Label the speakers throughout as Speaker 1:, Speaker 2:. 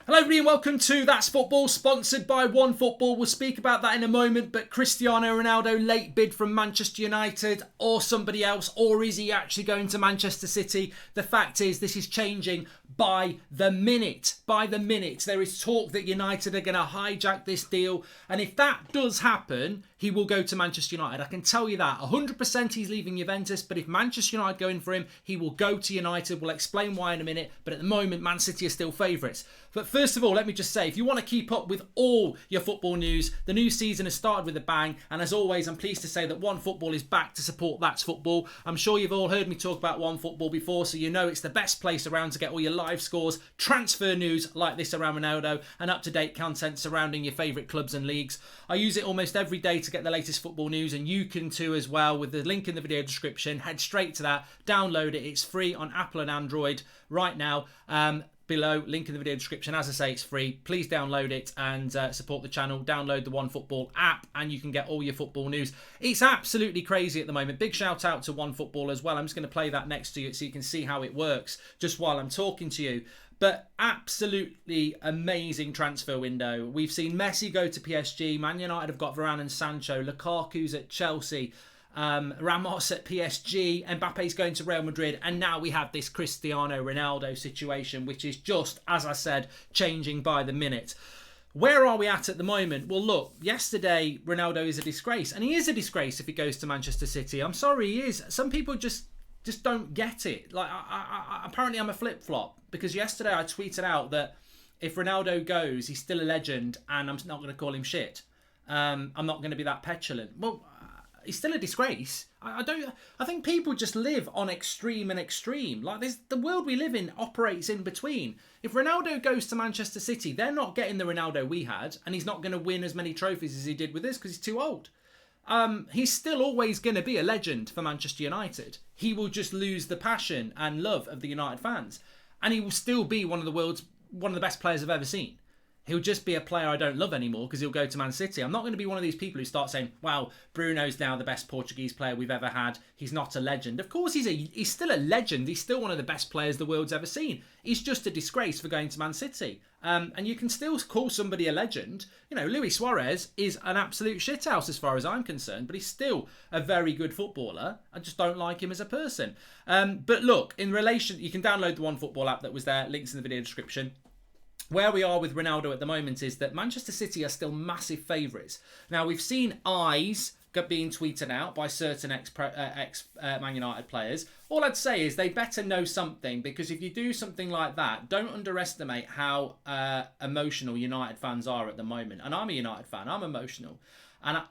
Speaker 1: Hello everybody and welcome to That's Football, sponsored by One Football. We'll speak about that in a moment, but Cristiano Ronaldo late bid from Manchester United or somebody else, or is he actually going to Manchester City? The fact is this is changing by the minute. By the minute. There is talk that United are going to hijack this deal, and if that does happen, he will go to Manchester United. I can tell you that. 100% he's leaving Juventus, but if Manchester United go in for him, he will go to United. We'll explain why in a minute, but at the moment, Man City are still favourites. But first of all, let me just say, if you want to keep up with all your football news, the new season has started with a bang, and as always, I'm pleased to say that One Football is back to support That's Football. I'm sure you've all heard me talk about One Football before, so you know it's the best place around to get all your live scores, transfer news like this around Ronaldo, and up-to-date content surrounding your favourite clubs and leagues. I use it almost every day to get the latest football news, and you can too as well with the link in the video description. Head straight to that, download it. It's free on Apple and Android right now. Below, link in the video description. As I say, it's free. Please download it and support the channel. Download the One Football app and you can get all your football news. It's absolutely crazy at the moment. Big shout out to One Football as well. I'm just going to play that next to you so you can see how it works just while I'm talking to you. But absolutely amazing transfer window. We've seen Messi go to PSG. Man United have got Varane and Sancho. Lukaku's at Chelsea. Ramos at PSG, Mbappe's going to Real Madrid, and now we have this Cristiano Ronaldo situation, which is just, as I said, changing by the minute. Where are we at the moment? Well, look, yesterday Ronaldo is a disgrace, and he is a disgrace if he goes to Manchester City. I'm sorry, he is. Some people just don't get it. Like, apparently I'm a flip-flop, because yesterday I tweeted out that if Ronaldo goes, he's still a legend, and I'm not going to call him shit. I'm not going to be that petulant. Well, he's still a disgrace. I think people just live on extreme and extreme. Like, the world we live in operates in between. If Ronaldo goes to Manchester City, they're not getting the Ronaldo we had, and he's not going to win as many trophies as he did with us because he's too old. He's still always going to be a legend for Manchester United. He will just lose the passion and love of the United fans, and he will still be one of the best players I've ever seen. He'll just be a player I don't love anymore because he'll go to Man City. I'm not going to be one of these people who start saying, wow, Bruno's now the best Portuguese player we've ever had. He's not a legend. Of course, he's still a legend. He's still one of the best players the world's ever seen. He's just a disgrace for going to Man City. And you can still call somebody a legend. You know, Luis Suarez is an absolute shithouse as far as I'm concerned, but he's still a very good footballer. I just don't like him as a person. But look, in relation, you can download the One Football app that was there. Links in the video description. Where we are with Ronaldo at the moment is that Manchester City are still massive favourites. Now, we've seen eyes being tweeted out by certain ex-Man United players. All I'd say is they better know something, because if you do something like that, don't underestimate how emotional United fans are at the moment. And I'm a United fan. I'm emotional. And,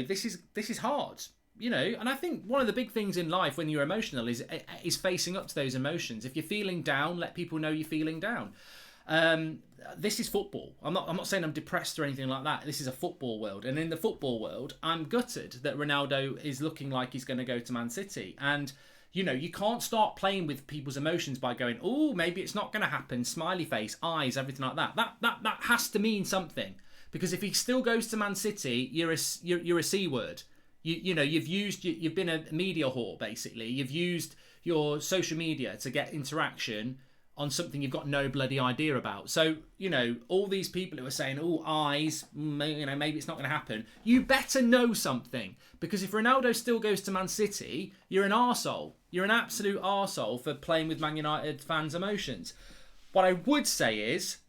Speaker 1: this is hard. And I think one of the big things in life when you're emotional is facing up to those emotions. If you're feeling down, let people know you're feeling down. This is football. I'm not saying I'm depressed or anything like that. This is a football world. And in the football world, I'm gutted that Ronaldo is looking like he's going to go to Man City. And, you can't start playing with people's emotions by going, oh, maybe it's not going to happen. Smiley face, eyes, everything like that. That has to mean something. Because if he still goes to Man City, you're a C word. You've been a media whore, basically. You've used your social media to get interaction on something you've got no bloody idea about. So, all these people who are saying, oh, eyes, maybe it's not going to happen. You better know something. Because if Ronaldo still goes to Man City, you're an arsehole. You're an absolute arsehole for playing with Man United fans' emotions. What I would say is,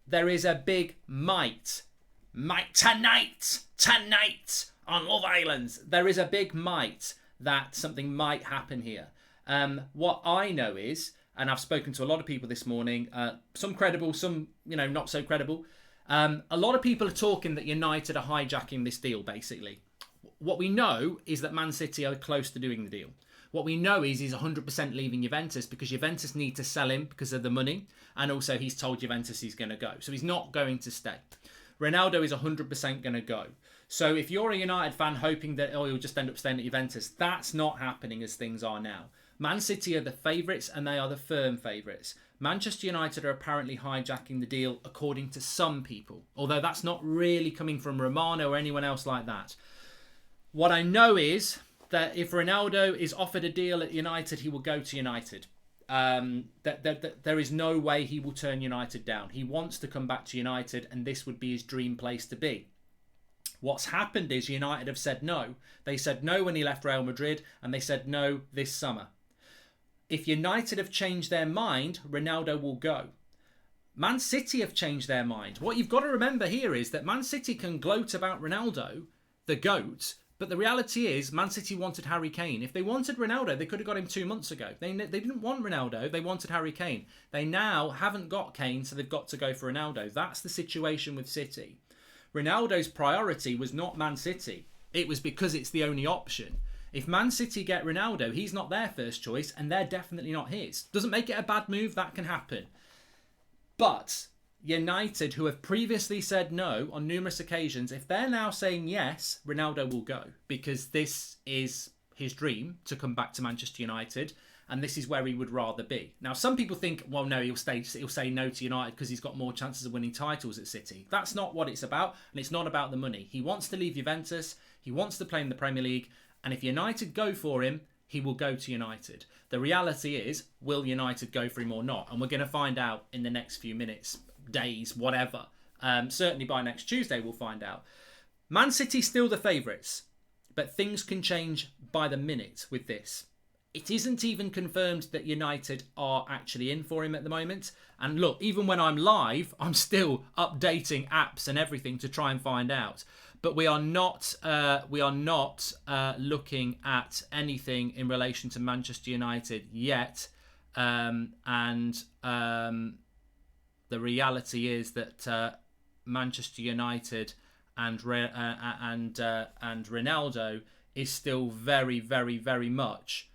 Speaker 1: there is a big might tonight on Love Island. There is a big might that something might happen here. What I know is, and I've spoken to a lot of people this morning, some credible, some, not so credible. A lot of people are talking that United are hijacking this deal, basically. What we know is that Man City are close to doing the deal. What we know is he's 100% leaving Juventus because Juventus need to sell him because of the money. And also he's told Juventus he's going to go. So he's not going to stay. Ronaldo is 100% going to go. So if you're a United fan hoping that, he'll just end up staying at Juventus, that's not happening as things are now. Man City are the favourites and they are the firm favourites. Manchester United are apparently hijacking the deal according to some people, although that's not really coming from Romano or anyone else like that. What I know is that if Ronaldo is offered a deal at United, he will go to United. There is no way he will turn United down. He wants to come back to United, and this would be his dream place to be. What's happened is United have said no. They said no when he left Real Madrid, and they said no this summer. If United have changed their mind, Ronaldo will go. Man City have changed their mind. What you've got to remember here is that Man City can gloat about Ronaldo, the GOAT, but the reality is Man City wanted Harry Kane. If they wanted Ronaldo, they could have got him 2 months ago. They didn't want Ronaldo, they wanted Harry Kane. They now haven't got Kane, so they've got to go for Ronaldo. That's the situation with City. Ronaldo's priority was not Man City. It was because it's the only option. If Man City get Ronaldo, he's not their first choice, and they're definitely not his. Doesn't make it a bad move, that can happen. But United, who have previously said no on numerous occasions, if they're now saying yes, Ronaldo will go, because this is his dream to come back to Manchester United, and this is where he would rather be. Now, some people think, well, no, he'll say no to United because he's got more chances of winning titles at City. That's not what it's about, and it's not about the money. He wants to leave Juventus, he wants to play in the Premier League, and if United go for him, he will go to United. The reality is, will United go for him or not? And we're going to find out in the next few minutes, days, whatever. Certainly by next Tuesday, we'll find out. Man City still the favourites, but things can change by the minute with this. It isn't even confirmed that United are actually in for him at the moment. And look, even when I'm live, I'm still updating apps and everything to try and find out. But we are not looking at anything in relation to Manchester United yet. The reality is that Manchester United and Ronaldo is still very, very, very much.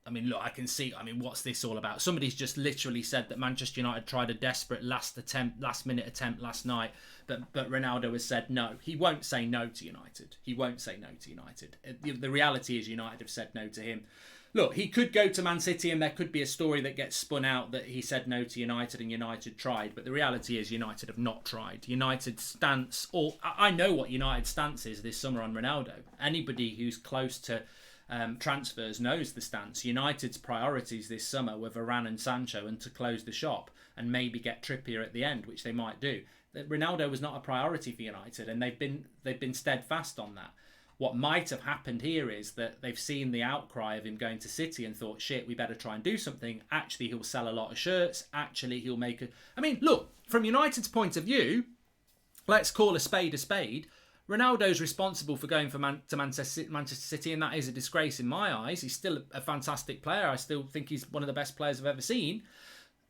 Speaker 1: I mean, look, I can see. I mean, what's this all about? Somebody's just literally said that Manchester United tried a desperate last-minute attempt last night, but Ronaldo has said no. He won't say no to United. He won't say no to United. The reality is United have said no to him. Look, he could go to Man City and there could be a story that gets spun out that he said no to United and United tried. But the reality is United have not tried. United's stance, or I know what United's stance is this summer on Ronaldo. Anybody who's close to transfers knows the stance. United's priorities this summer were Varane and Sancho and to close the shop and maybe get Trippier at the end, which they might do. Ronaldo was not a priority for United and they've been steadfast on that. What might have happened here is that they've seen the outcry of him going to City and thought, shit, we better try and do something. Actually, he'll sell a lot of shirts. Actually, he'll make a... I mean, look, from United's point of view, let's call a spade a spade. Ronaldo's responsible for going to Manchester City, and that is a disgrace in my eyes. He's still a fantastic player. I still think he's one of the best players I've ever seen.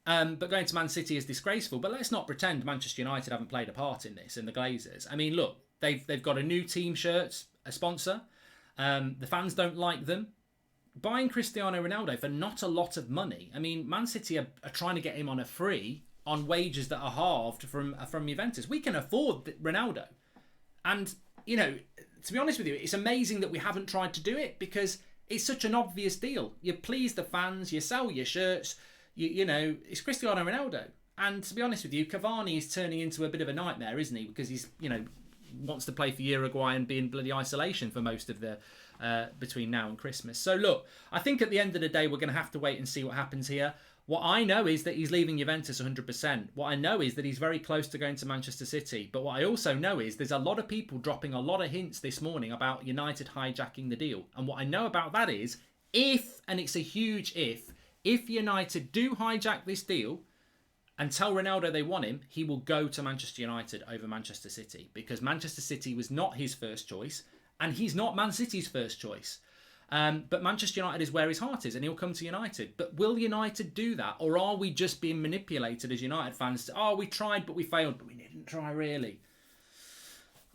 Speaker 1: But going to Man City is disgraceful. But let's not pretend Manchester United haven't played a part in this, and the Glazers. I mean, look, they've got a new team shirt, a sponsor. The fans don't like them. Buying Cristiano Ronaldo for not a lot of money. I mean, Man City are trying to get him on a free on wages that are halved from Juventus. We can afford Ronaldo. And, you know, to be honest with you, it's amazing that we haven't tried to do it because it's such an obvious deal. You please the fans, you sell your shirts, you know, it's Cristiano Ronaldo. And to be honest with you, Cavani is turning into a bit of a nightmare, isn't he? Because he's, you know, wants to play for Uruguay and be in bloody isolation for most of the between now and Christmas. So look, I think at the end of the day we're going to have to wait and see what happens here. What I know is that he's leaving Juventus 100%. What I know is that he's very close to going to Manchester City. But what I also know is there's a lot of people dropping a lot of hints this morning about United hijacking the deal. And what I know about that is if, and it's a huge if United do hijack this deal and tell Ronaldo they want him, he will go to Manchester United over Manchester City because Manchester City was not his first choice and he's not Man City's first choice. But Manchester United is where his heart is and he'll come to United. But will United do that? Or are we just being manipulated as United fans? Oh, we tried but we failed, but we didn't try really.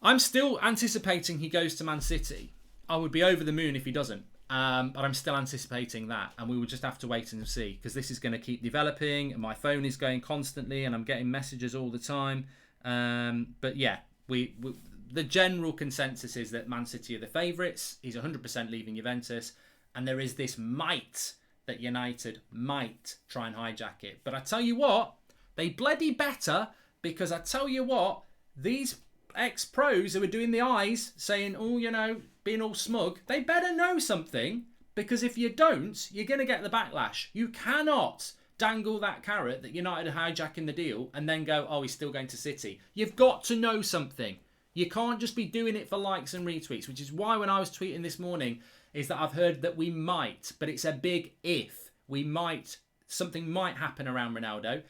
Speaker 1: I'm still anticipating he goes to Man City. I would be over the moon if he doesn't. But I'm still anticipating that, and we will just have to wait and see because this is going to keep developing and my phone is going constantly and I'm getting messages all the time. But yeah, the general consensus is that Man City are the favourites. He's 100% leaving Juventus, and there is this might that United might try and hijack it. But I tell you what, they bloody better, because I tell you what, these ex-pros who are doing the eyes, saying, oh, you know, being all smug, they better know something, because if you don't, you're going to get the backlash. You cannot dangle that carrot that United are hijacking the deal and then go, oh, he's still going to City. You've got to know something. You can't just be doing it for likes and retweets, which is why when I was tweeting this morning is that I've heard that we might, but it's a big if. We might, something might happen around Ronaldo,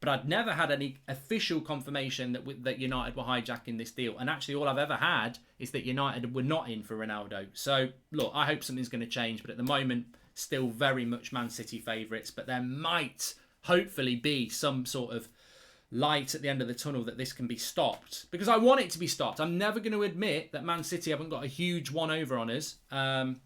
Speaker 1: but I'd never had any official confirmation that United were hijacking this deal. And actually all I've ever had is that United were not in for Ronaldo. So, look, I hope something's going to change, but at the moment, still very much Man City favourites. But there might, hopefully, be some sort of light at the end of the tunnel that this can be stopped. Because I want it to be stopped. I'm never going to admit that Man City haven't got a huge one over on us. And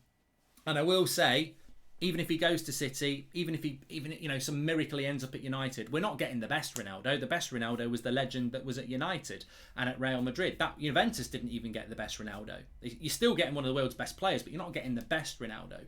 Speaker 1: I will say, even if he goes to City, even you know, some miracle he ends up at United, we're not getting the best Ronaldo. The best Ronaldo was the legend that was at United and at Real Madrid. That Juventus didn't even get the best Ronaldo. You're still getting one of the world's best players, but you're not getting the best Ronaldo.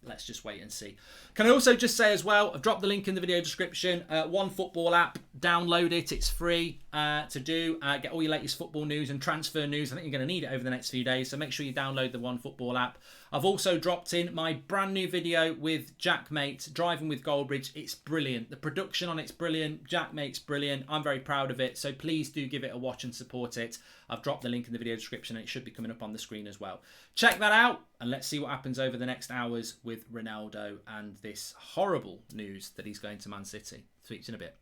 Speaker 1: Let's just wait and see. Can I also just say as well, I've dropped the link in the video description. OneFootball app, download it. It's free to do. Get all your latest football news and transfer news. I think you're going to need it over the next few days, so make sure you download the OneFootball app. I've also dropped in my brand new video with Jack Mate, driving with Goldbride. It's brilliant. The production on it's brilliant. Jack Mate's brilliant. I'm very proud of it, so please do give it a watch and support it. I've dropped the link in the video description and it should be coming up on the screen as well. Check that out and let's see what happens over the next hours with Ronaldo and this horrible news that he's going to Man City. Speak to you in a bit.